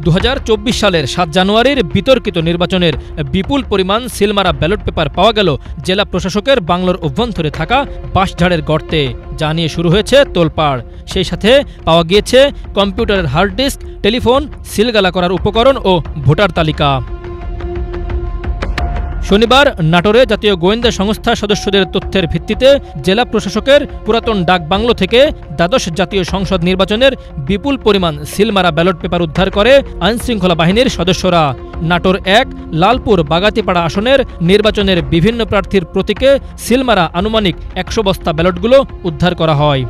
2024 সালের 7 জানুয়ারির বিতর্কিত নির্বাচনের বিপুল পরিমাণ সিলমারা ব্যালট পেপার পাওয়া গেল জেলা প্রশাসকের বাংলোর অভ্যন্তরে থাকা বাঁশঝাড়ের গর্তে, যা নিয়ে শুরু হয়েছে তোলপাড়। সেই সাথে পাওয়া গিয়েছে কম্পিউটারের হার্ড ডিস্ক, টেলিফোন, সিলগালা করার উপকরণ ও ভোটার তালিকা। শনিবার নাটোরে জাতীয় গোয়েন্দা সংস্থা সদস্যদের তথ্যের ভিত্তিতে জেলা প্রশাসকের পুরাতন ডাক বাংলো থেকে দ্বাদশ জাতীয় সংসদ নির্বাচনের বিপুল পরিমাণ সিলমারা ব্যালট পেপার উদ্ধার করে আইনশৃঙ্খলা বাহিনীর সদস্যরা। নাটোর 1 লালপুর বাগাতিপাড়া আসনের নির্বাচনের বিভিন্ন প্রার্থীর প্রতীকে সিলমারা আনুমানিক 100 বস্তা ব্যালটগুলো উদ্ধার করা হয়।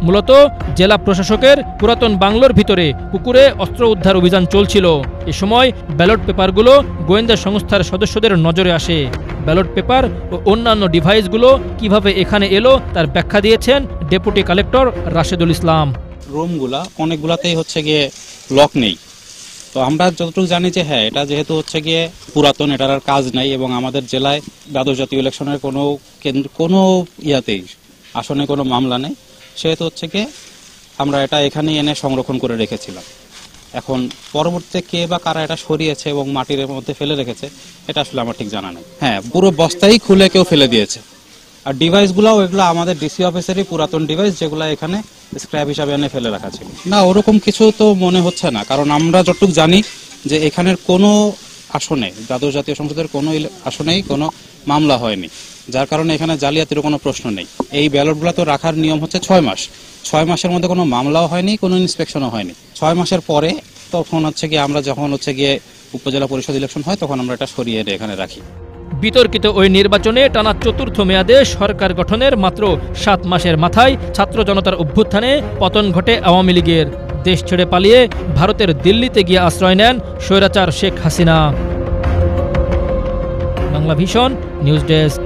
মূলত জেলা প্রশাসকের পুরাতন বাংলোর ভিতরে পুকুরে অস্ত্র উদ্ধার অভিযান চলছিল। এ সময় ব্যালট পেপারগুলো গোয়েন্দা সংস্থার সদস্যদের নজরে আসে। ব্যালট পেপার ও অন্যান্য ডিভাইসগুলো কিভাবে এখানে এলো তার ব্যাখ্যা দিয়েছেন ডেপুটি কালেক্টর রাশেদুল ইসলাম। রুমগুলা অনেকগুলাতেই হচ্ছে গিয়ে লক নেই, তো আমরা যতটুকু জানি যে হ্যাঁ এটা যেহেতু হচ্ছে গিয়ে পুরাতন, এটার আর কাজ নাই এবং আমাদের জেলায় দ্বাদশ জাতীয় ইলেকশনের কোনো ইয়াতেই আসনে কোনো মামলা নেই, সেহেতু হচ্ছে গিয়ে আমরা এটা এখানে এনে সংরক্ষণ করে রেখেছিলাম। এখন পরবর্তীতে কে বা কারা এটা সরিয়েছে এবং মাটির মধ্যে ফেলে রেখেছে এটা আসলে আমার ঠিক জানা নেই। হ্যাঁ, পুরো বস্তাই খুলে কেউ ফেলে দিয়েছে। আর ডিভাইসগুলোও এগুলো আমাদের ডিসি অফিসেরই পুরাতন ডিভাইস, যেগুলো এখানে স্ক্র্যাপ হিসাবে এনে ফেলে রাখা ছিল। না, ওরকম কিছু তো মনে হচ্ছে না, কারণ আমরা যতটুকু জানি যে এখানের কোনো আসনে, দ্বাদশ জাতীয় সংসদের কোনো আসনেই কোনো মামলা হয়নি, যার কারণে এখানে জালিয়াতির কোনো প্রশ্ন নেই। এই ব্যালটগুলো তো রাখার নিয়ম হচ্ছে 6 মাস। 6 মাসের মধ্যে কোনো মামলাও হয়নি, কোনো ইন্সপেকশনও হয়নি। 6 মাসের পরে তখন হচ্ছে গিয়ে আমরা যখন হচ্ছে গিয়ে উপজেলা পরিষদ ইলেকশন হয় তখন আমরা এটা সরিয়ে এখানে রাখি। বিতর্কিত ওই নির্বাচনে টানা 4র্থ মেয়াদে সরকার গঠনের মাত্র 7 মাসের মাথায় ছাত্র জনতার অভ্যুত্থানে পতন ঘটে আওয়ামী লীগের। দেশ ছেড়ে পালিয়ে ভারতের দিল্লিতে গিয়ে আশ্রয় নেন স্বৈরাচার Sheikh Hasina. Bangla vision news desk.